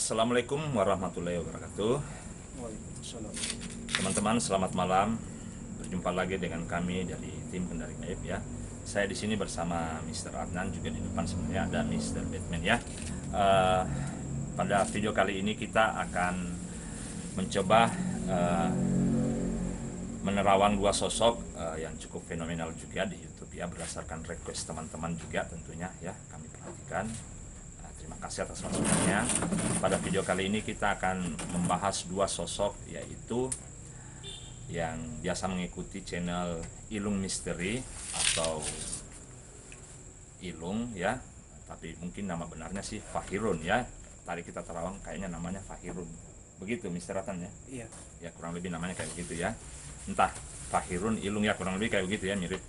Assalamualaikum warahmatullahi wabarakatuh. Waalaikumsalam. Teman-teman, selamat malam. Berjumpa lagi dengan kami dari tim Kendari Gaib ya. Saya di sini bersama Mr. Adnan, juga di depan sebenarnya ada Mr. Batman ya. Pada video kali ini kita akan mencoba menerawang dua sosok yang cukup fenomenal juga di YouTube ya, berdasarkan request teman-teman juga tentunya ya, kami perhatikan. Terima kasih atas masukannya. Pada video kali ini kita akan membahas dua sosok, yaitu yang biasa mengikuti channel Ilung Misteri atau Ilung ya, tapi mungkin nama benarnya sih Fahirun ya. Tadi kita terawang kayaknya namanya Fahirun. Begitu Mr. Ratan ya? Iya. Ya kurang lebih namanya kayak begitu ya. Entah Fahirun, Ilung ya, kurang lebih kayak begitu ya, mirip.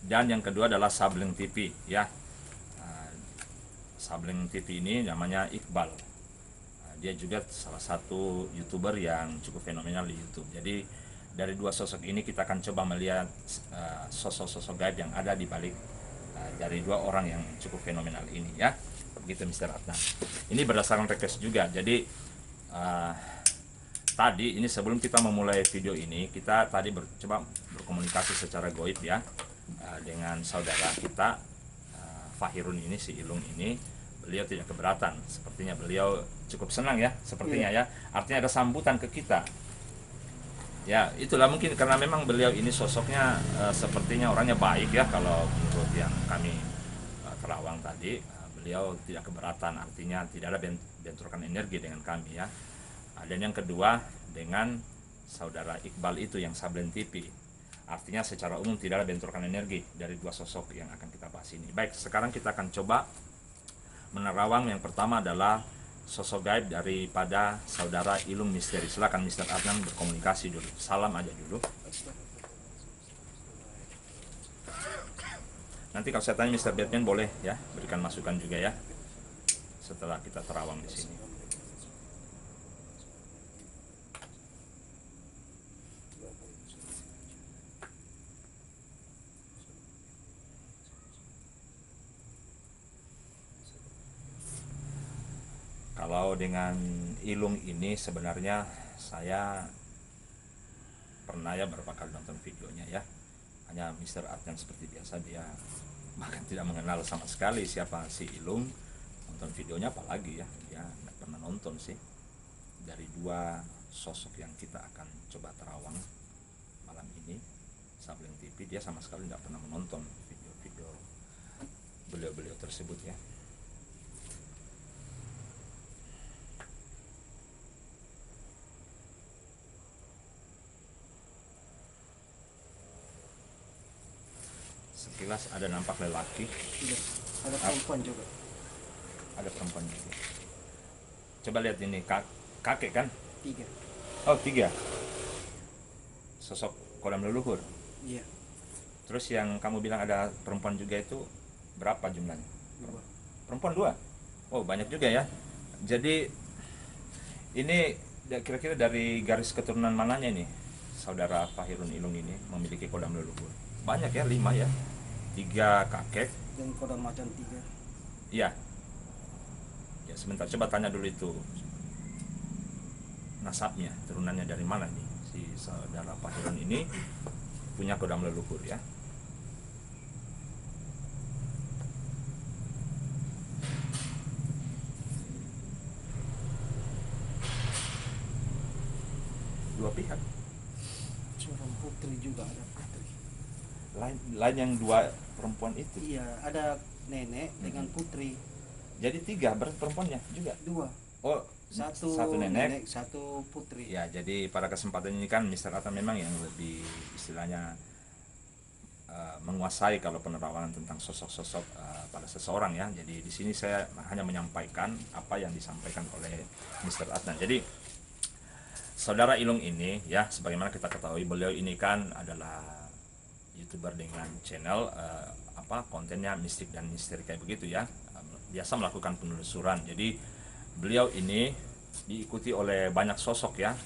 Dan yang kedua adalah Sableng TV ya. Sableng TV ini namanya Iqbal. Dia juga salah satu YouTuber yang cukup fenomenal di YouTube. Jadi dari dua sosok ini kita akan coba melihat sosok-sosok gaib yang ada di balik dari dua orang yang cukup fenomenal ini ya. Begitu Mr. Adnan. Ini berdasarkan request juga. Jadi tadi ini sebelum kita memulai video ini, kita tadi coba berkomunikasi secara goib ya dengan saudara kita Fahirun ini, si Ilung ini. Beliau tidak keberatan, sepertinya beliau cukup senang ya, sepertinya ya. Artinya ada sambutan ke kita. Ya, itulah mungkin karena memang beliau ini sosoknya sepertinya orangnya baik ya, kalau menurut yang kami terawang tadi. Beliau tidak keberatan, artinya tidak ada bentrokan energi dengan kami ya. Dan yang kedua dengan saudara Iqbal itu yang Sableng TV. Artinya secara umum tidak ada bentrokan energi dari dua sosok yang akan kita bahas ini. Baik, sekarang kita akan coba menerawang. Yang pertama adalah sosok gaib daripada saudara Ilung Misteri. Silakan Mr. Adnan berkomunikasi dulu. Salam aja dulu. Nanti kalau saya tanya Mr. Batman boleh ya berikan masukan juga ya setelah kita terawang di sini. Kalau dengan Ilung ini sebenarnya saya pernah ya beberapa kali nonton videonya ya. Hanya Mr. Adnan seperti biasa, dia bahkan tidak mengenal sama sekali siapa si Ilung. Nonton videonya apalagi ya, dia nggak pernah nonton sih. Dari dua sosok yang kita akan coba terawang malam ini, Sableng TV, dia sama sekali nggak pernah menonton video-video beliau-beliau tersebut ya. Sekilas ada nampak lelaki. Iya. Ada perempuan juga. Ada perempuan juga. Coba lihat ini, kakek kan? 3. Oh 3. Sosok kolam leluhur. Iya. Terus yang kamu bilang ada perempuan juga itu berapa jumlahnya? 2. Perempuan 2. Oh banyak juga ya. Jadi ini kira-kira dari garis keturunan mananya ini saudara Fahirun Ilung ini memiliki kolam leluhur? Banyak ya, 5 ya. 3 kakek. Dan kodam macan 3. Iya. Ya sebentar, coba tanya dulu itu nasabnya, turunannya dari mana nih si saudara Fahirun ini punya kodam leluhur ya. Dua pihak. Seorang putri juga, ada putri. Lain yang 2 perempuan itu. Iya, ada nenek dengan putri. Jadi 3 berarti perempuannya juga. 2. Oh, satu nenek. 1 putri. Ya, jadi pada kesempatan ini kan Mr. Atta memang yang lebih istilahnya menguasai kalau penerawangan tentang sosok-sosok pada seseorang ya. Jadi di sini saya hanya menyampaikan apa yang disampaikan oleh Mr. Adnan. Jadi saudara Ilung ini ya, sebagaimana kita ketahui beliau ini kan adalah YouTuber dengan channel kontennya mistik dan misteri kayak begitu ya. Biasa melakukan penelusuran. Jadi beliau ini diikuti oleh banyak sosok ya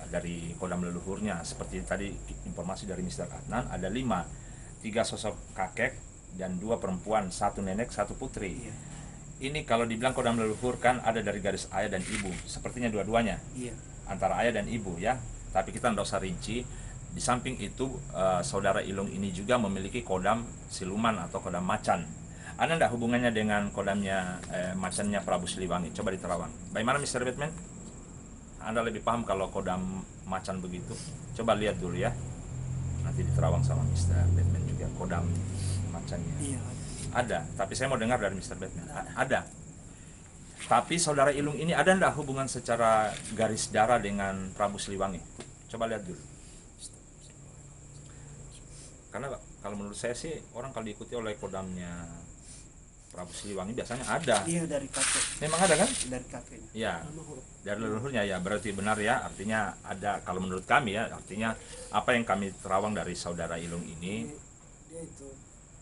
dari kodam leluhurnya. Seperti tadi informasi dari Mr. Adnan, ada 5, 3 sosok kakek dan 2 perempuan, 1 nenek, 1 putri. Iya. ini kalau dibilang kodam leluhur kan ada dari garis ayah dan ibu, sepertinya dua-duanya Iya. antara ayah dan ibu ya. Tapi kita tidak usah rinci. Di samping itu saudara Ilung ini juga memiliki kodam siluman atau kodam macan. Ada tidak hubungannya dengan kodamnya macannya Prabu Siliwangi? Coba diterawang. Bagaimana Mr. Batman? Anda lebih paham kalau kodam macan begitu? Coba lihat dulu ya. Nanti diterawang sama Mr. Batman juga kodam macannya. Iya. Ada, tapi saya mau dengar dari Mr. Batman. Ada. Tapi saudara Ilung ini ada enggak hubungan secara garis darah dengan Prabu Siliwangi? Coba lihat dulu. Karena kalau menurut saya sih orang kalau diikuti oleh kodamnya Prabu Siliwangi biasanya ada. Iya, dari kakek. Memang ada kan? Dari kakeknya. Ya, dari leluhurnya ya, berarti benar ya, artinya ada. Kalau menurut kami ya, artinya apa yang kami terawang dari saudara Ilung ini, Dia itu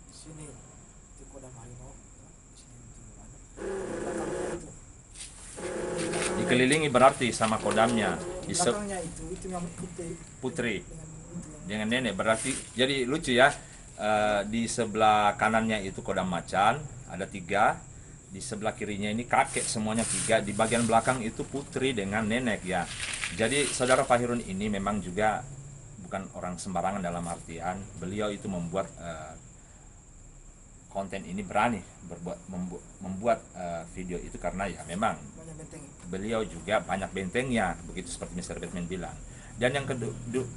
di sini itu kodam harimau, di sini itu ada belakangnya itu. dikelilingi berarti sama kodamnya Di di belakangnya itu yang putri dengan dengan nenek. Berarti jadi lucu ya, di sebelah kanannya itu kodam macan ada 3, di sebelah kirinya ini kakek, semuanya 3, di bagian belakang itu putri dengan nenek ya. Jadi saudara Fahirun ini memang juga bukan orang sembarangan, dalam artian beliau itu membuat konten ini, berani membuat video itu karena ya memang banyak benteng. beliau juga banyak bentengnya, begitu seperti Mr. Batman bilang. Dan yang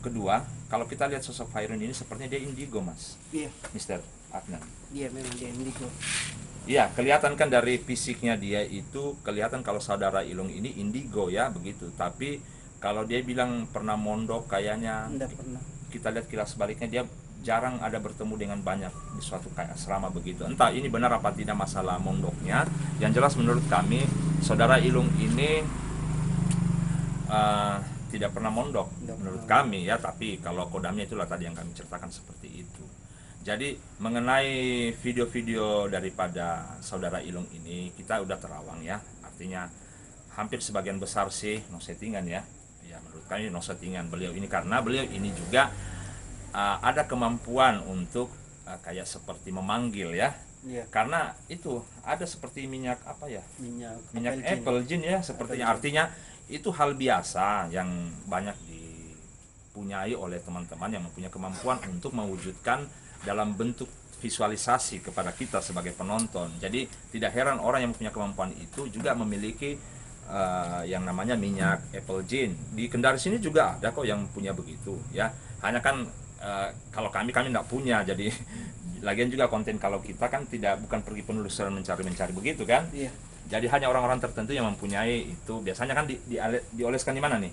kedua, kalau kita lihat sosok Fahirun ini sepertinya dia indigo, Mas. Iya. Mr. Adnan. Dia memang dia indigo. Iya, kelihatan kan dari fisiknya dia itu, kelihatan kalau saudara Ilung ini indigo ya, begitu. Tapi kalau dia bilang pernah mondok, kayaknya Enggak pernah. kita lihat kilas baliknya dia jarang ada bertemu dengan banyak di suatu kayak asrama begitu. Entah ini benar apa tidak masalah mondoknya. Yang jelas menurut kami saudara Ilung ini tidak pernah mondok menurut kami ya. Tapi kalau kodamnya itulah tadi yang kami ceritakan seperti itu. Jadi mengenai video-video daripada saudara Ilung ini kita udah terawang ya. Artinya hampir sebagian besar sih no settingan ya. Ya menurut kami no settingan beliau ini, karena beliau ini juga ada kemampuan untuk kayak seperti memanggil ya. Iya. Karena itu ada seperti minyak apa ya? Minyak apple gin ya sepertinya. Artinya itu hal biasa yang banyak dipunyai oleh teman-teman yang mempunyai kemampuan untuk mewujudkan dalam bentuk visualisasi kepada kita sebagai penonton. Jadi tidak heran orang yang punya kemampuan itu juga memiliki yang namanya minyak apple gin. Di Kendari sini juga ada kok yang punya begitu ya. Hanya kan kalau kami tidak punya, jadi lagian juga konten kalau kita kan bukan pergi penelusuran mencari begitu kan. Iya. Jadi hanya orang-orang tertentu yang mempunyai itu. Biasanya kan dioleskan di mana nih?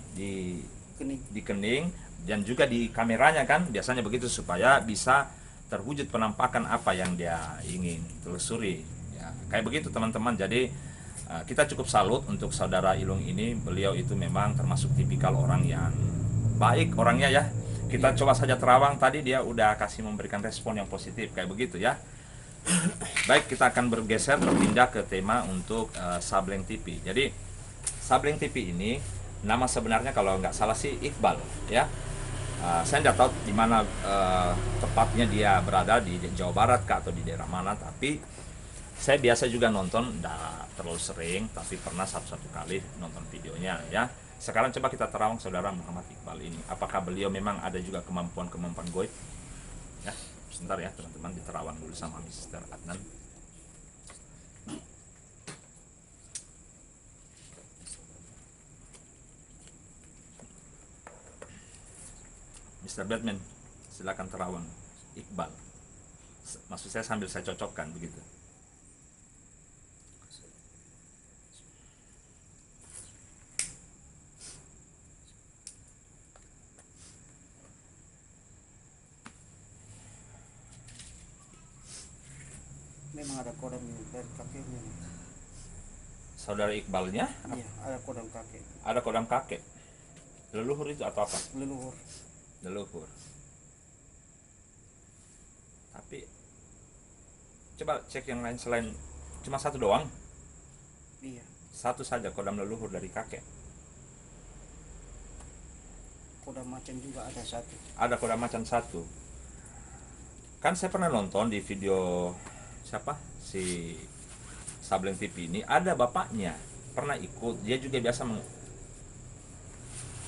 Kening. Di kening dan juga di kameranya kan. Biasanya begitu supaya bisa terwujud penampakan apa yang dia ingin telusuri. Ya, kayak begitu teman-teman. Jadi kita cukup salut untuk saudara Ilung ini. Beliau itu memang termasuk tipikal orang yang baik orangnya ya. Kita coba saja terawang, tadi dia udah kasih memberikan respon yang positif kayak begitu ya. Baik, kita akan berpindah ke tema untuk Sableng TV. Jadi Sableng TV ini nama sebenarnya kalau nggak salah sih Iqbal ya. Saya nggak tahu di mana tepatnya dia berada, di Jawa Barat kah atau di daerah mana, tapi saya biasa juga nonton, nggak terlalu sering, tapi pernah satu kali nonton videonya ya. Sekarang coba kita terawang saudara Muhammad Iqbal ini. Apakah beliau memang ada juga kemampuan goib? Ya, sebentar ya teman-teman, diterawang dulu sama Mr. Adnan. Mr. Batman, silakan terawang Iqbal. Maksud saya sambil saya cocokkan begitu. Memang ada kodam dari kakeknya. Saudara Iqbalnya Iya, ada kodam kakek. ada kodam kakek. Leluhur itu atau apa? Leluhur. Leluhur. Tapi coba cek yang lain selain cuma satu doang. Iya. Satu saja kodam leluhur dari kakek. Kodam macan juga ada satu. Ada kodam macan satu. Kan saya pernah nonton di video siapa si Sablen TV ini ada bapaknya, pernah ikut, dia juga biasa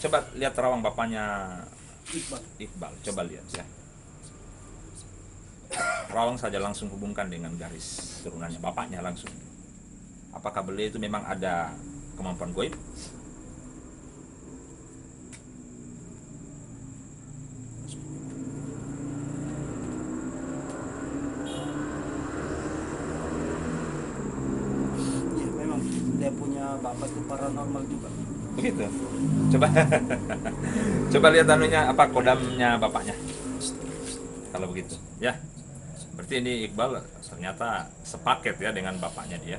coba lihat terawang bapaknya Iqbal, coba lihat ya. Terawang saja langsung hubungkan dengan garis turunannya bapaknya langsung. Apakah beliau itu memang ada kemampuan goib? Ya, memang dia punya bapak itu paranormal juga. Begitu. Coba coba lihat anunya apa kodamnya bapaknya. Kalau begitu, ya. Berarti ini Iqbal ternyata sepaket ya dengan bapaknya dia.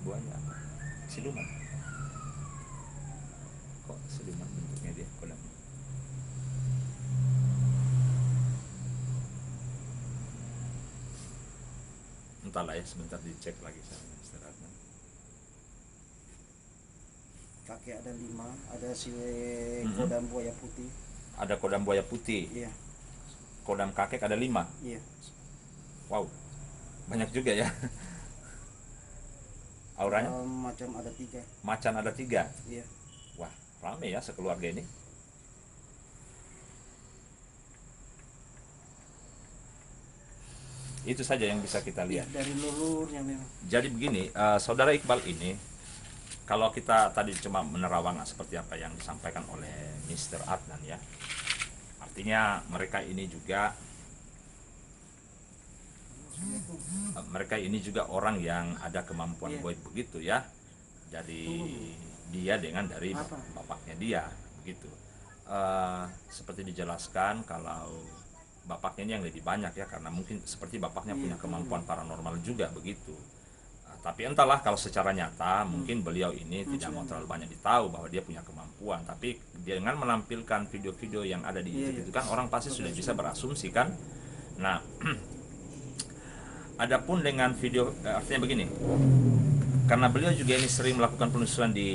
Buahnya apa? Siluman. Kok siluman bentuknya dia kodamnya? Entahlah ya, sebentar dicek lagi sama Mr. Adnan. Kakek ada 5, ada si kodam buaya putih. Ada kodam buaya putih, Iya, kodam kakek ada 5. iya. Wow, banyak juga ya. Auranya Macam ada 3. macan ada 3. Iya. Wah, rame ya sekeluarga ini. Itu saja yang bisa kita lihat. Dari leluhurnya memang. Jadi begini, saudara Iqbal ini, kalau kita tadi cuma menerawang seperti apa yang disampaikan oleh Mr. Adnan ya, artinya mereka ini juga orang yang ada kemampuan goib begitu ya, dari dia dengan dari bapaknya dia begitu. Seperti dijelaskan kalau bapaknya ini yang lebih banyak ya, karena mungkin seperti bapaknya punya kemampuan paranormal juga begitu. Tapi entahlah, kalau secara nyata mungkin beliau ini tidak mau terlalu banyak ditahu bahwa dia punya kemampuan, tapi dengan menampilkan video-video yang ada di YouTube itu kan orang pasti sudah bisa berasumsi kan. Nah, adapun dengan video, artinya begini, karena beliau juga ini sering melakukan penelusuran di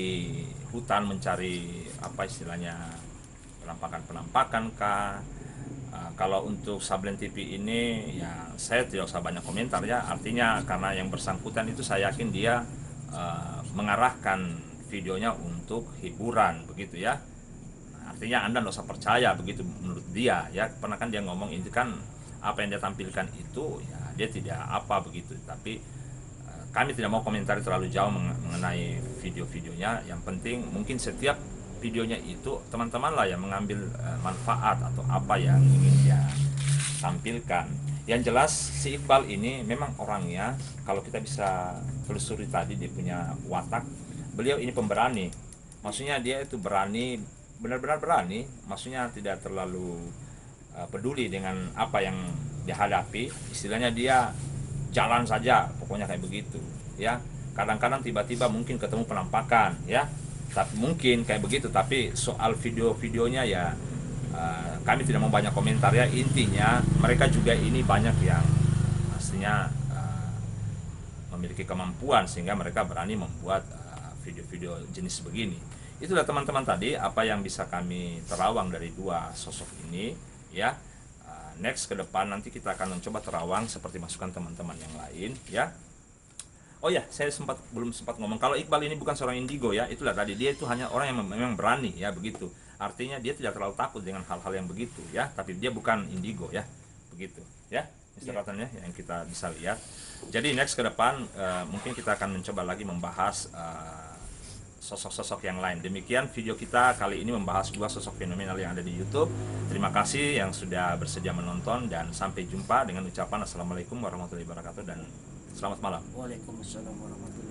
hutan mencari apa istilahnya penampakan kah. Kalau untuk Sablen TV ini ya saya tidak usah banyak komentar ya, artinya karena yang bersangkutan itu saya yakin dia mengarahkan videonya untuk hiburan begitu ya. Artinya Anda tidak usah percaya begitu menurut dia ya, pernah kan dia ngomong itu kan apa yang dia tampilkan itu ya dia tidak apa begitu, tapi kami tidak mau komentari terlalu jauh mengenai video-videonya. Yang penting mungkin setiap videonya itu teman-teman lah yang mengambil manfaat atau apa yang ingin dia tampilkan. Yang jelas si Iqbal ini memang orangnya, kalau kita bisa telusuri tadi dia punya watak, beliau ini pemberani. Maksudnya dia itu berani, benar-benar berani, maksudnya tidak terlalu peduli dengan apa yang dihadapi. Istilahnya dia jalan saja, pokoknya kayak begitu ya. Kadang-kadang tiba-tiba mungkin ketemu penampakan ya, tapi mungkin kayak begitu. Tapi soal video-videonya ya kami tidak mau banyak komentar ya. Intinya mereka juga ini banyak yang pastinya memiliki kemampuan sehingga mereka berani membuat video-video jenis begini. Itulah teman-teman tadi apa yang bisa kami terawang dari dua sosok ini ya. Next ke depan nanti kita akan mencoba terawang seperti masukan teman-teman yang lain ya. Oh ya, saya belum sempat ngomong kalau Iqbal ini bukan seorang indigo ya. Itulah tadi, dia itu hanya orang yang memang berani ya begitu. Artinya dia tidak terlalu takut dengan hal-hal yang begitu ya, tapi dia bukan indigo ya. Begitu ya. Mr. Ratan ya, yang kita bisa lihat. Jadi next ke depan mungkin kita akan mencoba lagi membahas sosok-sosok yang lain. Demikian video kita kali ini membahas dua sosok fenomenal yang ada di YouTube. Terima kasih yang sudah bersedia menonton dan sampai jumpa dengan ucapan Assalamualaikum warahmatullahi wabarakatuh dan selamat malam. Waalaikumsalam warahmatullahi wabarakatuh.